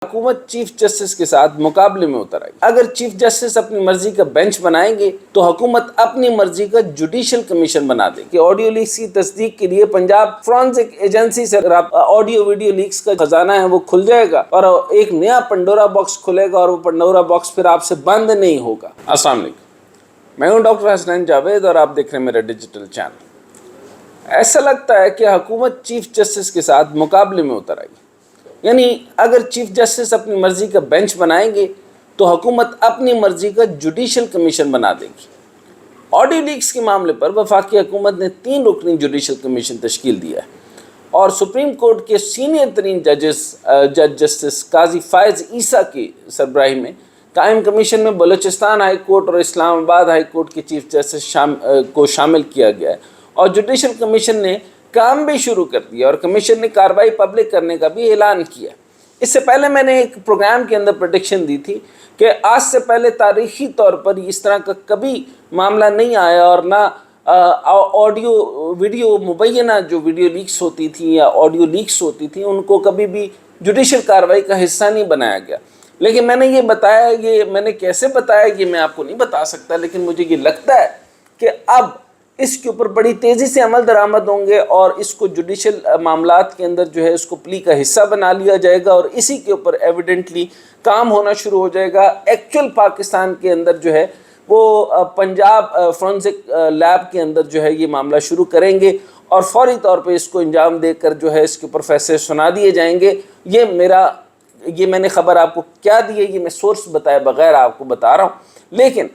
حکومت chief justice کے ساتھ مقابلے میں اتر آئی۔ اگر چیف جسٹس اپنی مرضی کا بینچ بنائیں گے تو حکومت اپنی مرضی کا جوڈیشل کمیشن بنا دے گی۔ آڈیو لیکس کی تصدیق کے لیے پنجاب فورنسک ایجنسی سے آڈیو ویڈیو لیکس کا خزانہ ہے وہ کھل جائے گا اور ایک نیا پنڈورا باکس کھلے گا اور وہ پنڈورا باکس پھر آپ سے بند نہیں ہوگا۔ السلام علیکم، میں ہوں ڈاکٹر حسنین جاوید اور آپ دیکھ رہے ہیں میرا ڈیجیٹل چینل۔ ایسا لگتا ہے کہ حکومت چیف جسٹس کے ساتھ مقابلے میں اتر آئی، یعنی اگر چیف جسٹس اپنی مرضی کا بینچ بنائیں گے تو حکومت اپنی مرضی کا جوڈیشل کمیشن بنا دے گی۔ آڈیو لیکس کے معاملے پر وفاقی حکومت نے 3 رکنی جوڈیشل کمیشن تشکیل دیا ہے اور سپریم کورٹ کے سینئر ترین جج جسٹس قاضی فائز عیسیٰ کی سربراہی میں قائم کمیشن میں بلوچستان ہائی کورٹ اور اسلام آباد ہائی کورٹ کے چیف جسٹس کو شامل کیا گیا ہے اور جوڈیشل کمیشن نے کام بھی شروع کر دیا اور کمیشن نے کارروائی پبلک کرنے کا بھی اعلان کیا۔ اس سے پہلے میں نے ایک پروگرام کے اندر پریڈکشن دی تھی کہ آج سے پہلے تاریخی طور پر اس طرح کا کبھی معاملہ نہیں آیا اور نہ آڈیو ویڈیو مبینہ جو ویڈیو لیکس ہوتی تھیں یا آڈیو لیکس ہوتی تھیں ان کو کبھی بھی جوڈیشل کارروائی کا حصہ نہیں بنایا گیا۔ لیکن میں نے یہ بتایا، یہ میں نے کیسے بتایا یہ میں آپ کو نہیں بتا سکتا، لیکن مجھے یہ لگتا ہے کہ اب اس کے اوپر بڑی تیزی سے عمل درآمد ہوں گے اور اس کو جوڈیشل معاملات کے اندر جو ہے اس کو پلی کا حصہ بنا لیا جائے گا اور اسی کے اوپر ایویڈنٹلی کام ہونا شروع ہو جائے گا۔ ایکچول پاکستان کے اندر جو ہے وہ پنجاب فورنسک لیب کے اندر جو ہے یہ معاملہ شروع کریں گے اور فوری طور پہ اس کو انجام دے کر جو ہے اس کے اوپر فیصلے سنا دیے جائیں گے۔ یہ میں نے خبر آپ کو کیا دی ہے، یہ میں سورس بتائے بغیر آپ کو بتا رہا ہوں، لیکن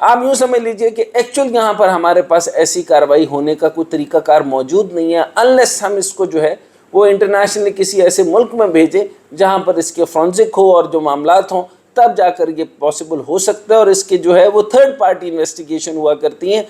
آپ یوں سمجھ لیجئے کہ ایکچول یہاں پر ہمارے پاس ایسی کارروائی ہونے کا کوئی طریقہ کار موجود نہیں ہے انلیس ہم اس کو جو ہے وہ انٹرنیشنلی کسی ایسے ملک میں بھیجیں جہاں پر اس کے فورنسک ہو اور جو معاملات ہوں، تب جا کر یہ پاسبل ہو سکتا ہے اور اس کے جو ہے وہ تھرڈ پارٹی انویسٹیگیشن ہوا کرتی ہیں۔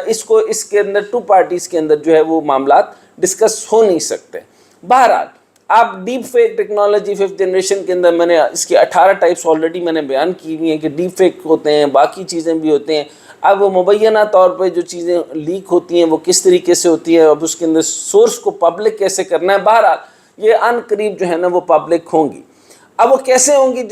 اس کے اندر 2 پارٹیز کے اندر جو ہے وہ معاملات ڈسکس ہو نہیں سکتے۔ بہرحال آپ deep fake technology 5th generation کے اندر میں نے اس کی 18 ٹائپس آلریڈی میں نے بیان کی ہوئی ہیں کہ ڈیپ فیک ہوتے ہیں، باقی چیزیں بھی ہوتے ہیں۔ اب وہ مبینہ طور پہ جو چیزیں لیک ہوتی ہیں وہ کس طریقے سے ہوتی ہیں، اب اس کے اندر سورس کو پبلک کیسے کرنا ہے، بہرحال یہ ان قریب جو ہے نا وہ پبلک ہوں گی۔ اب وہ کیسے ہوں گی؟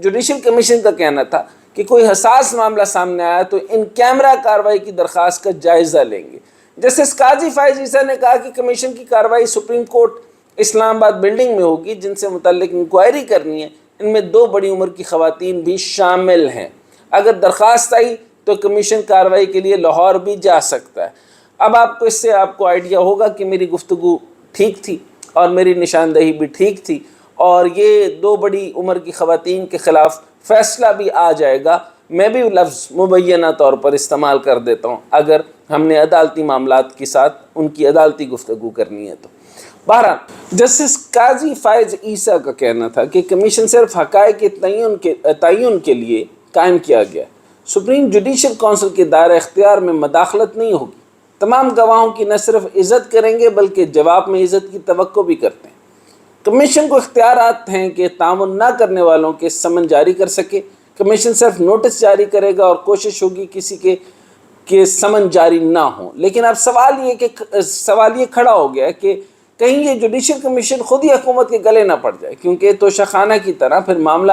جوڈیشل کمیشن کا کہنا تھا کہ کوئی حساس معاملہ سامنے آیا تو ان کیمرہ کارروائی کی درخواست کا جائزہ لیں گے۔ جسٹس قاضی فائز عیسیٰ نے کہا کہ کمیشن کی کارروائی سپریم کورٹ اسلام آباد بلڈنگ میں ہوگی جن سے متعلق انکوائری کرنی ہے، ان میں 2 بڑی عمر کی خواتین بھی شامل ہیں۔ اگر درخواست آئی تو کمیشن کارروائی کے لیے لاہور بھی جا سکتا ہے۔ اب آپ کو اس سے آپ کو آئیڈیا ہوگا کہ میری گفتگو ٹھیک تھی اور میری نشاندہی بھی ٹھیک تھی اور یہ 2 بڑی عمر کی خواتین کے خلاف فیصلہ بھی آ جائے گا۔ میں بھی لفظ مبینہ طور پر استعمال کر دیتا ہوں اگر ہم نے عدالتی معاملات کے ساتھ ان کی عدالتی گفتگو کرنی ہے تو۔ بہرحال جسٹس قاضی فائز عیسیٰ کا کہنا تھا کہ کمیشن صرف حقائق کے تعین کے لیے قائم کیا گیا۔ سپریم جوڈیشل کونسل کے دائرہ اختیار میں مداخلت نہیں ہوگی۔ تمام گواہوں کی نہ صرف عزت کریں گے بلکہ جواب میں عزت کی توقع بھی کرتے ہیں۔ کمیشن کو اختیارات ہیں کہ تعاون نہ کرنے والوں کے سمن جاری کر سکے۔ کمیشن صرف نوٹس جاری کرے گا اور کوشش ہوگی کسی کے سمن جاری نہ ہوں۔ لیکن اب سوال یہ کھڑا ہو گیا کہ کہیں یہ جوڈیشل کمیشن خود ہی حکومت کے گلے نہ پڑ جائے، کیونکہ توشہ خانہ کی طرح پھر معاملہ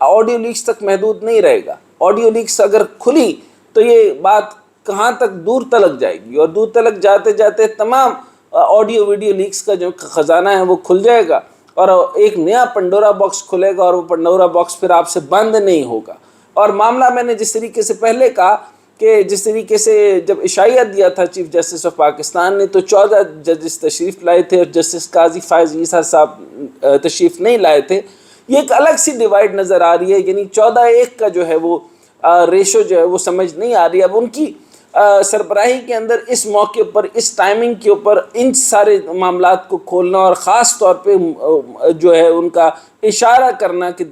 آڈیو لیکس تک محدود نہیں رہے گا۔ آڈیو لیکس اگر کھلی تو یہ بات کہاں تک دور تلک جائے گی اور دور تلک جاتے جاتے تمام آڈیو ویڈیو لیکس کا جو خزانہ ہے وہ کھل جائے گا اور ایک نیا پنڈورا باکس کھلے گا اور وہ پنڈورا باکس پھر آپ سے بند نہیں ہوگا۔ اور معاملہ میں نے جس طریقے سے پہلے کہا کہ جس طریقے سے جب اشاعیہ دیا تھا چیف جسٹس آف پاکستان نے تو 14 ججز تشریف لائے تھے اور جسٹس قاضی فائز عیسیٰ صاحب تشریف نہیں لائے تھے۔ یہ ایک الگ سی ڈیوائڈ نظر آ رہی ہے، یعنی 14-1 کا جو ہے وہ ریشو جو ہے وہ سمجھ نہیں آ رہی ہے۔ اب ان کی سربراہی کے اندر اس موقع پر اس ٹائمنگ کے اوپر ان سارے معاملات کو کھولنا اور خاص طور پہ جو ہے ان کا اشارہ کرنا کہ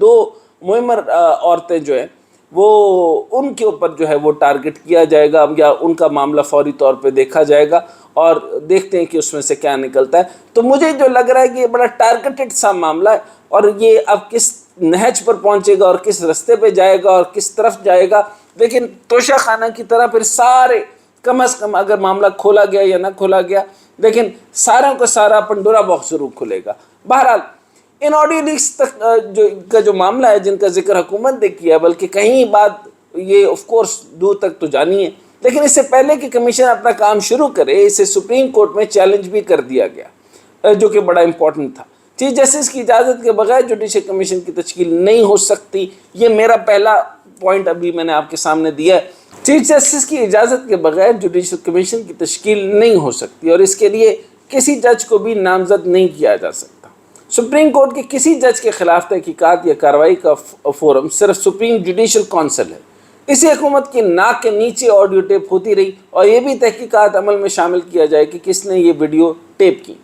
2 معمر عورتیں جو ہیں وہ ان کے اوپر جو ہے وہ ٹارگٹ کیا جائے گا یا ان کا معاملہ فوری طور پہ دیکھا جائے گا اور دیکھتے ہیں کہ اس میں سے کیا نکلتا ہے۔ تو مجھے جو لگ رہا ہے کہ یہ بڑا ٹارگٹڈ سا معاملہ ہے اور یہ اب کس نہج پر پہنچے گا اور کس رستے پہ جائے گا اور کس طرف جائے گا، لیکن توشہ خانہ کی طرح پھر سارے کم از کم اگر معاملہ کھولا گیا یا نہ کھولا گیا لیکن ساروں کا سارا پنڈورا باکس ضرور کھلے گا۔ بہرحال ان آڈیو لیکس تک جو معاملہ ہے جن کا ذکر حکومت نے کیا، بلکہ کہیں بات یہ آف کورس دور تک تو جانی ہے، لیکن اس سے پہلے کہ کمیشن اپنا کام شروع کرے اسے سپریم کورٹ میں چیلنج بھی کر دیا گیا، جو کہ بڑا امپورٹنٹ تھا۔ چیف جسٹس کی اجازت کے بغیر جوڈیشل کمیشن کی تشکیل نہیں ہو سکتی، یہ میرا پہلا پوائنٹ ابھی میں نے آپ کے سامنے دیا ہے۔ چیف جسٹس کی اجازت کے بغیر جوڈیشل کمیشن کی تشکیل نہیں ہو سکتی اور اس کے لیے کسی جج کو بھی نامزد نہیں کیا جا سکتا۔ سپریم کورٹ کے کسی جج کے خلاف تحقیقات یا کارروائی کا فورم صرف سپریم جوڈیشل کونسل ہے۔ اسی حکومت کی ناک کے نیچے آڈیو ٹیپ ہوتی رہی اور یہ بھی تحقیقات عمل میں شامل کیا جائے کہ کس نے یہ ویڈیو ٹیپ کی۔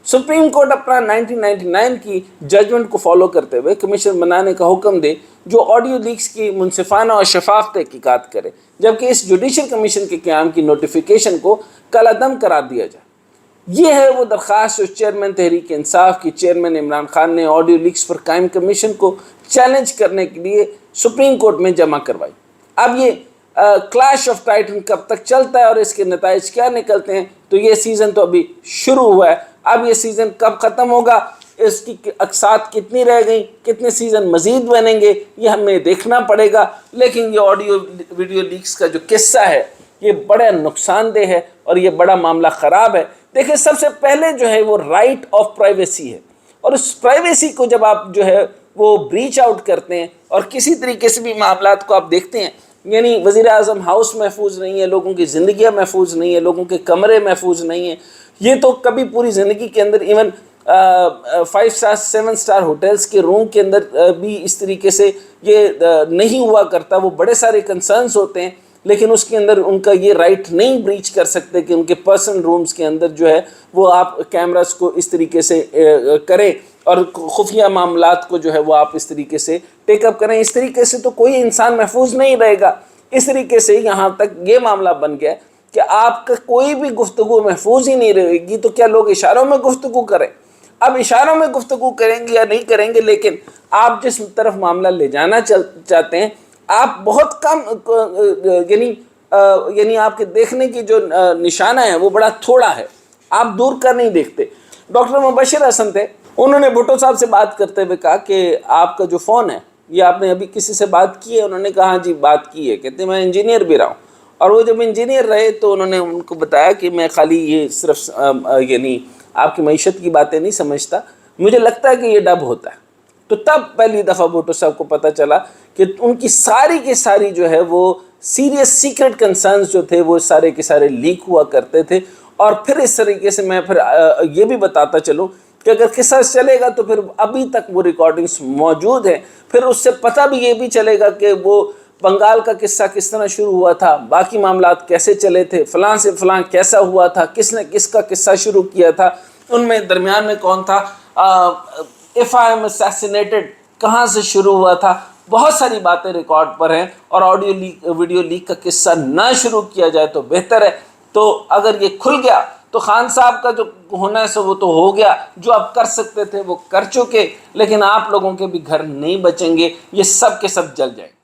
سپریم کورٹ اپنا 1999 کی ججمنٹ کو فالو کرتے ہوئے کمیشن بنانے کا حکم دے جو آڈیو لیکس کی منصفانہ اور شفاف تحقیقات کرے، جبکہ اس جوڈیشل کمیشن کے قیام کی نوٹیفیکیشن کو کالعدم قرار دیا جائے۔ یہ ہے وہ درخواست جو چیئرمین تحریک انصاف کی چیئرمین عمران خان نے آڈیو لیکس پر قائم کمیشن کو چیلنج کرنے کے لیے سپریم کورٹ میں جمع کروائی۔ اب یہ کلیش آف ٹائٹن کب تک چلتا ہے اور اس کے نتائج کیا نکلتے ہیں، تو یہ سیزن تو ابھی شروع ہوا ہے، اب یہ سیزن کب ختم ہوگا، اس کی اقساط کتنی رہ گئیں، کتنے سیزن مزید بنیں گے، یہ ہمیں دیکھنا پڑے گا۔ لیکن یہ آڈیو ویڈیو لیکس کا جو قصہ ہے یہ بڑا نقصان دہ ہے اور یہ بڑا معاملہ خراب ہے۔ دیکھیں، سب سے پہلے جو ہے وہ رائٹ آف پرائیویسی ہے، اور اس پرائیویسی کو جب آپ جو ہے وہ بریچ آؤٹ کرتے ہیں اور کسی طریقے سے بھی معاملات کو آپ دیکھتے ہیں، یعنی وزیر اعظم ہاؤس محفوظ نہیں ہے، لوگوں کی زندگیاں محفوظ نہیں ہیں، لوگوں کے کمرے محفوظ نہیں ہیں، یہ تو کبھی پوری زندگی کے اندر ایون 5 سٹار 7 سٹار ہوٹلز کے روم کے اندر بھی اس طریقے سے یہ نہیں ہوا کرتا۔ وہ بڑے سارے کنسرنز ہوتے ہیں، لیکن اس کے اندر ان کا یہ رائٹ نہیں بریچ کر سکتے کہ ان کے پرسنل رومز کے اندر جو ہے وہ آپ کیمراز کو اس طریقے سے کریں اور خفیہ معاملات کو جو ہے وہ آپ اس طریقے سے ٹیک اپ کریں۔ اس طریقے سے تو کوئی انسان محفوظ نہیں رہے گا۔ اس طریقے سے یہاں تک یہ معاملہ بن گیا کہ آپ کا کوئی بھی گفتگو محفوظ ہی نہیں رہے گی، تو کیا لوگ اشاروں میں گفتگو کریں؟ اب اشاروں میں گفتگو کریں گے یا نہیں کریں گے، لیکن آپ جس طرف معاملہ لے جانا چاہتے ہیں آپ بہت کم یعنی آپ کے دیکھنے کی جو نشانہ ہے وہ بڑا تھوڑا ہے، آپ دور کا نہیں دیکھتے۔ ڈاکٹر مبشر حسن تھے، انہوں نے بھٹو صاحب سے بات کرتے ہوئے کہا کہ آپ کا جو فون ہے یہ آپ نے ابھی کسی سے بات کی ہے؟ انہوں نے کہا ہاں جی بات کی ہے۔ کہتے ہیں میں انجینئر بھی رہا ہوں، اور وہ جب انجینئر رہے تو انہوں نے ان کو بتایا کہ میں خالی یہ صرف یعنی آپ کی معیشت کی باتیں نہیں سمجھتا، مجھے لگتا ہے کہ یہ ڈب ہوتا ہے۔ تو تب پہلی دفعہ بھٹو صاحب کو پتہ چلا کہ ان کی ساری کی ساری جو ہے وہ سیریس سیکرٹ کنسرنز جو تھے وہ سارے کے سارے لیک ہوا کرتے تھے۔ اور پھر اس طریقے سے میں پھر یہ بھی بتاتا چلوں کہ اگر قصہ چلے گا تو پھر ابھی تک وہ ریکارڈنگز موجود ہیں، پھر اس سے پتہ بھی یہ بھی چلے گا کہ وہ بنگال کا قصہ کس طرح شروع ہوا تھا، باقی معاملات کیسے چلے تھے، فلاں سے فلاں کیسا ہوا تھا، کس نے کس کا قصہ شروع کیا تھا، ان میں درمیان میں کون تھا، if I am assassinated کہاں سے شروع ہوا تھا۔ بہت ساری باتیں ریکارڈ پر ہیں، اور آڈیو لیک ویڈیو لیک کا قصہ نہ شروع کیا جائے تو بہتر ہے۔ تو اگر یہ کھل گیا تو خان صاحب کا جو ہونا ہے سو وہ تو ہو گیا، جو آپ کر سکتے تھے وہ کر چکے، لیکن آپ لوگوں کے بھی گھر نہیں بچیں گے، یہ سب کے سب جل جائیں گے۔